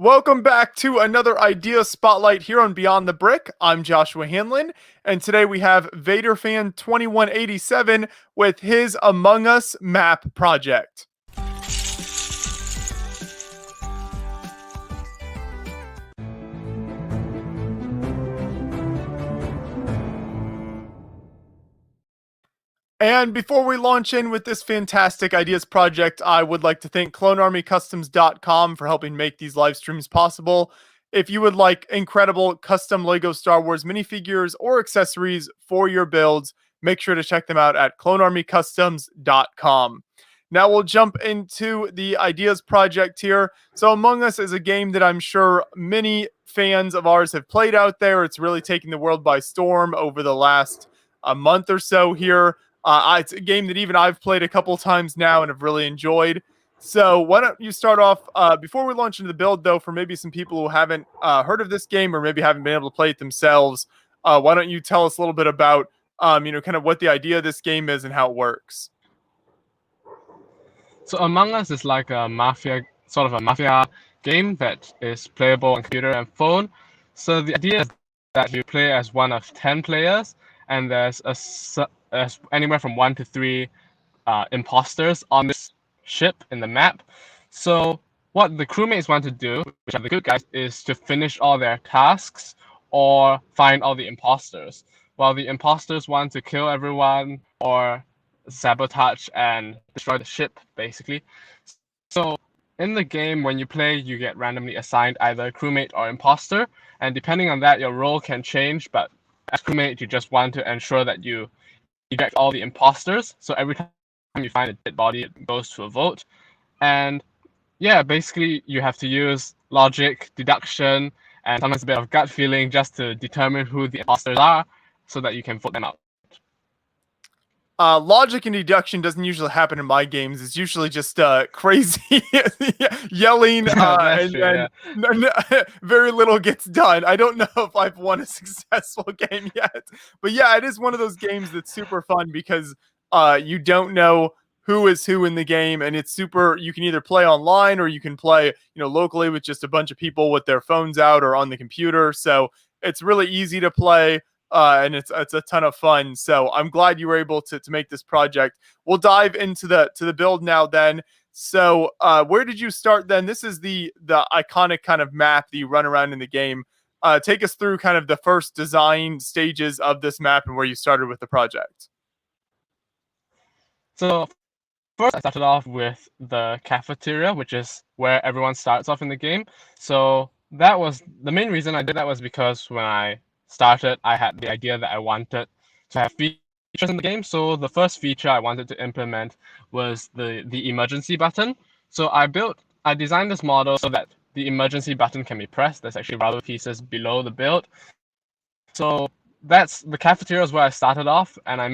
Welcome back to another idea spotlight here on Beyond the Brick. I'm Joshua Hanlon, and today we have VaderFan2187 with his Among Us map project. And before we launch in with this fantastic ideas project, I would like to thank CloneArmyCustoms.com for helping make these live streams possible. If you would like incredible custom Lego Star Wars minifigures or accessories for your builds, make sure to check them out at CloneArmyCustoms.com. Now we'll jump into the ideas project here. So Among Us is a game that I'm sure many fans of ours have played out there. It's really taken the world by storm over the last month or so here. It's a game that even I've played a couple times now and have really enjoyed. So why don't you start off, before we launch into the build, though, for maybe some people who haven't heard of this game or maybe haven't been able to play it themselves, why don't you tell us a little bit about, kind of what the idea of this game is and how it works? So Among Us is like a mafia game that is playable on computer and phone. So the idea is that you play as one of 10 players, and there's anywhere from 1 to 3 imposters on this ship in the map. So what the crewmates want to do, which are the good guys, is to finish all their tasks or find all the imposters, while the imposters want to kill everyone or sabotage and destroy the ship, basically. So in the game, when you play, you get randomly assigned either crewmate or imposter, and depending on that, your role can change. But as crewmate, you just want to ensure that you eject all the imposters. So every time you find a dead body, it goes to a vote. And yeah, basically you have to use logic, deduction, and sometimes a bit of gut feeling just to determine who the imposters are so that you can vote them out. Logic and deduction doesn't usually happen in my games. It's usually just crazy yelling, and very little gets done. I don't know if I've won a successful game yet, but yeah, it is one of those games that's super fun because you don't know who is who in the game, and it's super. You can either play online or you can play, locally with just a bunch of people with their phones out or on the computer. So it's really easy to play. And it's a ton of fun. So I'm glad you were able to make this project. We'll dive into the build now then. So where did you start then? This is the iconic kind of map that you run around in the game. Take us through kind of the first design stages of this map and where you started with the project. So first I started off with the cafeteria, which is where everyone starts off in the game. So that was the main reason I did that, was because when I started, I had the idea that I wanted to have features in the game. So the first feature I wanted to implement was the emergency button. So I designed this model so that the emergency button can be pressed. There's actually rubber pieces below the build. So that's the cafeteria is where I started off, and I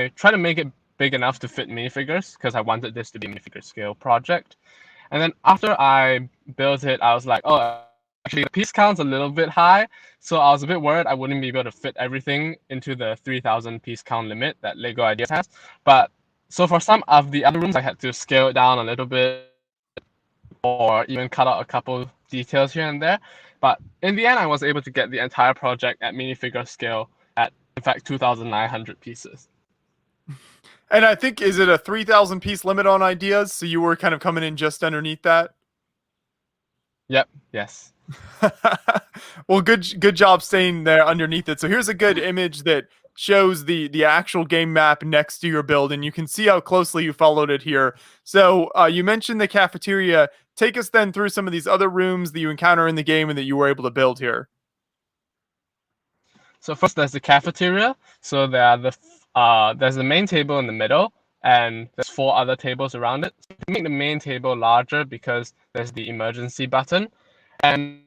tried to make it big enough to fit minifigures because I wanted this to be a minifigure scale project. And then after I built it, I was like, oh, actually, the piece count's a little bit high, so I was a bit worried I wouldn't be able to fit everything into the 3,000 piece count limit that LEGO Ideas has. But so for some of the other rooms, I had to scale it down a little bit or even cut out a couple details here and there. But in the end, I was able to get the entire project at minifigure scale at, in fact, 2,900 pieces. And I think, is it a 3,000 piece limit on ideas? So you were kind of coming in just underneath that? Yep, yes. Well, good job staying there underneath it. So here's a good image that shows the actual game map next to your build, and you can see how closely you followed it here. So you mentioned the cafeteria. Take us then through some of these other rooms that you encounter in the game and that you were able to build here. So first, there's the cafeteria. So there's the main table in the middle, and there's 4 other tables around it. So make the main table larger because there's the emergency button. And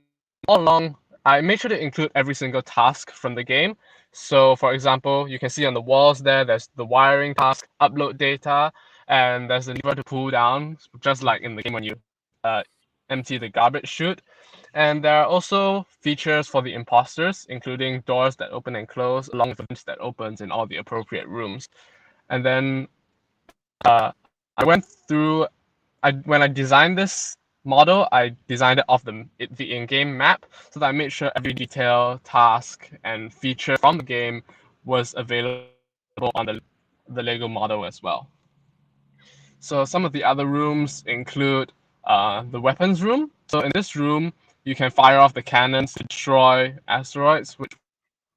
all along, I made sure to include every single task from the game. So for example, you can see on the walls there's the wiring task, upload data, and there's a lever to pull down, just like in the game when you empty the garbage chute. And there are also features for the imposters, including doors that open and close, along with vents that opens in all the appropriate rooms. And then I went through, when I designed this model, I designed it off the in-game map, so that I made sure every detail, task, and feature from the game was available on the Lego model as well. So some of the other rooms include the weapons room. So in this room, you can fire off the cannons to destroy asteroids, which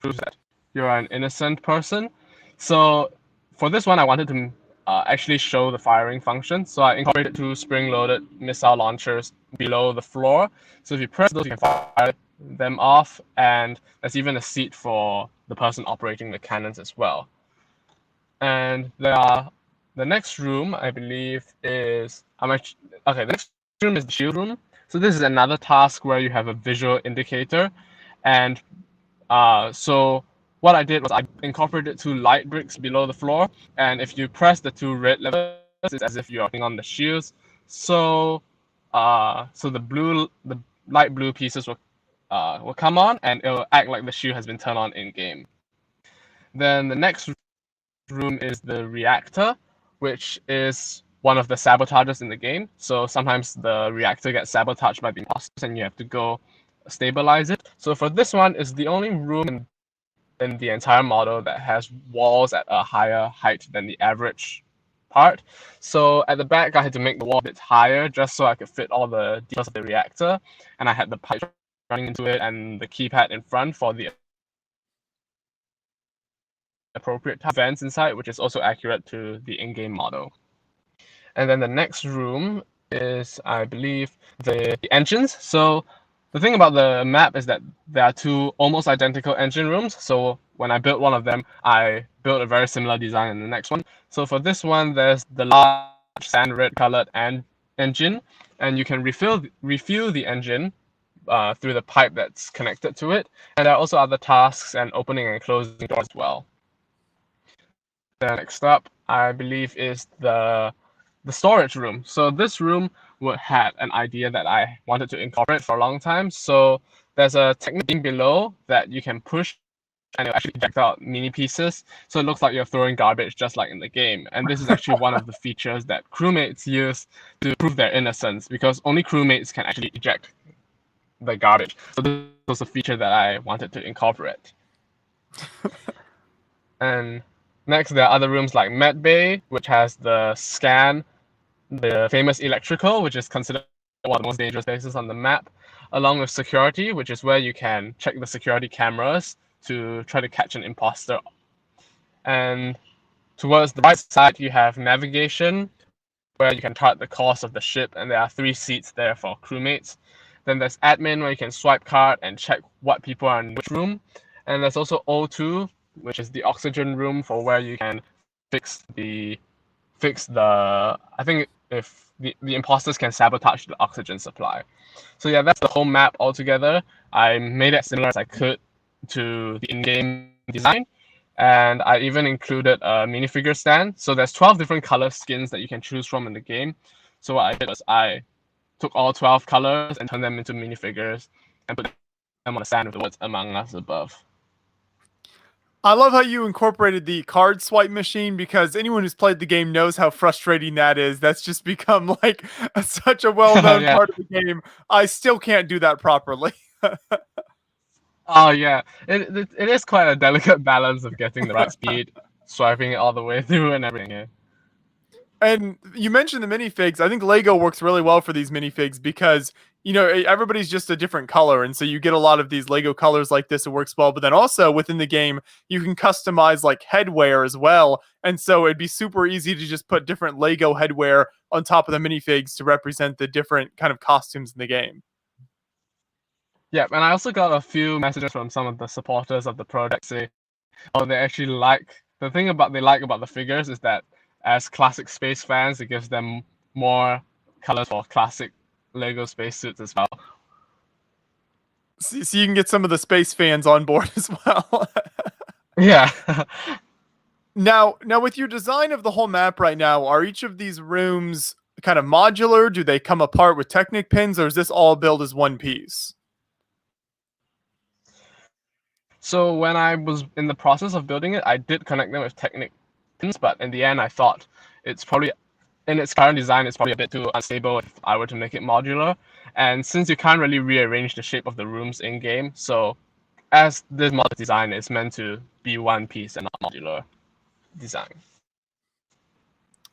proves that you're an innocent person. So for this one, I wanted to actually show the firing function. So I incorporated two spring-loaded missile launchers below the floor. So if you press those, you can fire them off, and there's even a seat for the person operating the cannons as well. And the next room, I believe, is okay. The next room is the shield room. So this is another task where you have a visual indicator, and so what I did was I incorporated two light bricks below the floor, and if you press the two red levers, it's as if you're working on the shields. So so the light blue pieces will come on, and it'll act like the shield has been turned on in game. Then the next room is the reactor, which is one of the sabotagers in the game. So sometimes the reactor gets sabotaged by the imposters, and you have to go stabilize it. So for this one, it's the only room in the entire model that has walls at a higher height than the average part. So at the back, I had to make the wall a bit higher just so I could fit all the details of the reactor, and I had the pipe running into it and the keypad in front for the appropriate vents inside, which is also accurate to the in-game model. And then the next room is, I believe, the engines. So the thing about the map is that there are two almost identical engine rooms. So when I built one of them, I built a very similar design in the next one. So for this one, there's the large sand red colored engine, and you can refuel the engine through the pipe that's connected to it. And there are also other tasks and opening and closing doors as well. The next up, I believe, is the storage room. So this room had an idea that I wanted to incorporate for a long time. So there's a technique beam below that you can push, and it'll actually eject out mini pieces. So it looks like you're throwing garbage just like in the game. And this is actually one of the features that crewmates use to prove their innocence, because only crewmates can actually eject the garbage. So this was a feature that I wanted to incorporate. And next, there are other rooms like Med Bay, which has the scan, the famous electrical, which is considered one of the most dangerous places on the map, along with security, which is where you can check the security cameras to try to catch an imposter. And towards the right side, you have navigation, where you can chart the course of the ship, and there are 3 seats there for crewmates. Then there's admin, where you can swipe card and check what people are in which room. And there's also O2, which is the oxygen room, for where you can fix the I think if the imposters can sabotage the oxygen supply. So yeah, that's the whole map altogether. I made it similar as I could to the in-game design, and I even included a minifigure stand. So there's 12 different color skins that you can choose from in the game. So what I did was I took all 12 colors and turned them into minifigures and put them on a stand with the words "Among Us" above. I love how you incorporated the card swipe machine, because anyone who's played the game knows how frustrating that is. That's just become like such a well-known Yeah. part of the game. I still can't do that properly. Oh yeah, it is quite a delicate balance of getting the right speed, swiping it all the way through, and everything. Yeah. And you mentioned the minifigs. I think Lego works really well for these minifigs because, everybody's just a different color. And so you get a lot of these Lego colors like this. It works well. But then also within the game, you can customize like headwear as well. And so it'd be super easy to just put different Lego headwear on top of the minifigs to represent the different kind of costumes in the game. Yeah, and I also got a few messages from some of the supporters of the project say, oh, they actually like the thing about they like about the figures is that as classic space fans, it gives them more colors for classic Lego spacesuits as well. So you can get some of the space fans on board as well. Yeah. Now, with your design of the whole map right now, are each of these rooms kind of modular? Do they come apart with Technic pins, or is this all built as one piece? So when I was in the process of building it, I did connect them with Technic pins, but in the end, I thought it's probably in its current design, it's probably a bit too unstable if I were to make it modular. And since you can't really rearrange the shape of the rooms in game, so as this modular design is meant to be one piece and not modular design.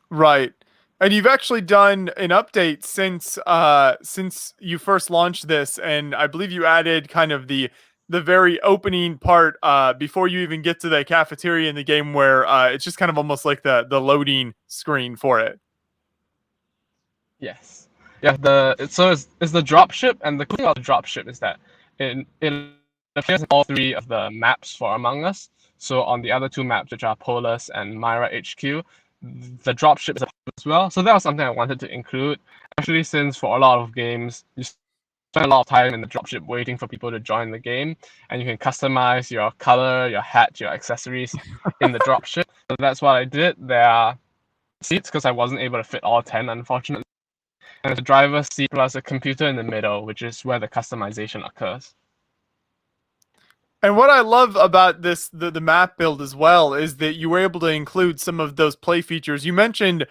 Right. And you've actually done an update since you first launched this, and I believe you added kind of the very opening part before you even get to the cafeteria in the game, where it's just kind of almost like the loading screen for it. Yes. Yeah, it's the dropship, and the cool thing about the dropship is that it appears in all three of the maps for Among Us. So on the other two maps, which are Polus and Myra HQ, the dropship is a part as well. So that was something I wanted to include, especially since for a lot of games you spend a lot of time in the dropship waiting for people to join the game, and you can customize your color, your hat, your accessories in the dropship. So that's what I did. There are seats because I wasn't able to fit all 10, unfortunately. And there's a driver's seat plus a computer in the middle, which is where the customization occurs. And what I love about the map build as well, is that you were able to include some of those play features. You mentioned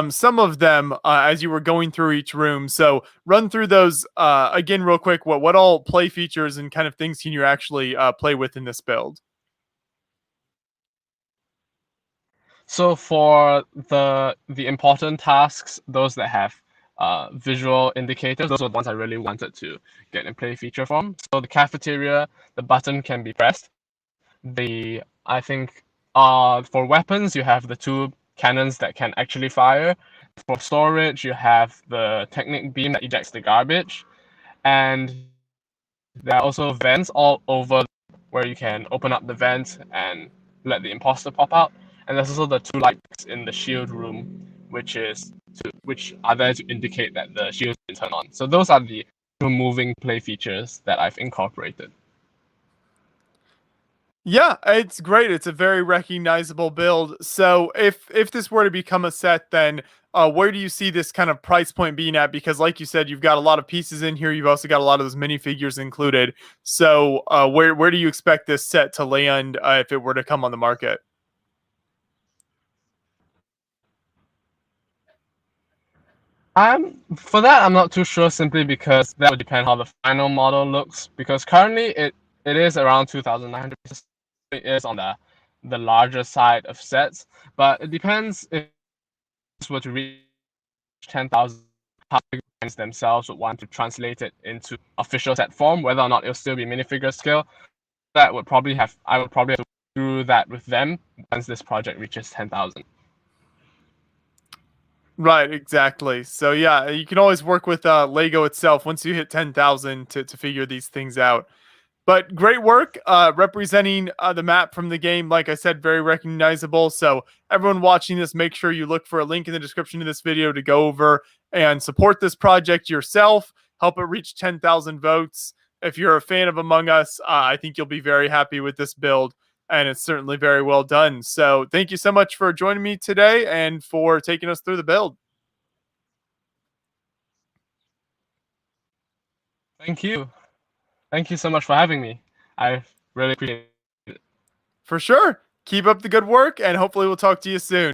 some of them as you were going through each room. So run through those again real quick. What all play features and kind of things can you actually play with in this build? So for the important tasks, those that have visual indicators, those are the ones I really wanted to get in play feature form. So the cafeteria, the button can be pressed. I think for weapons you have the two cannons that can actually fire. For storage you have the Technic beam that ejects the garbage, and there are also vents all over where you can open up the vents and let the imposter pop out. And there's also the two lights in the shield room, which are there to indicate that the shield's been turned on. So those are the two moving play features that I've incorporated. Yeah, it's great. It's a very recognizable build. So if this were to become a set, then where do you see this kind of price point being at? Because like you said, you've got a lot of pieces in here. You've also got a lot of those minifigures included. So where do you expect this set to land if it were to come on the market? For that I'm not too sure, simply because that would depend how the final model looks. Because currently it is around 2,900 pieces. It is on the larger side of sets, but it depends if this were to reach 10,000, how the brands themselves would want to translate it into official set form, whether or not it'll still be minifigure scale. I would probably have to go through that with them once this project reaches 10,000. Right, exactly. So yeah, you can always work with Lego itself once you hit 10,000 to figure these things out. But great work representing the map from the game. Like I said, very recognizable. So everyone watching this, make sure you look for a link in the description of this video to go over and support this project yourself. Help it reach 10,000 votes. If you're a fan of Among Us, I think you'll be very happy with this build. And it's certainly very well done. So thank you so much for joining me today and for taking us through the build. Thank you. Thank you so much for having me. I really appreciate it. For sure. Keep up the good work, and hopefully we'll talk to you soon.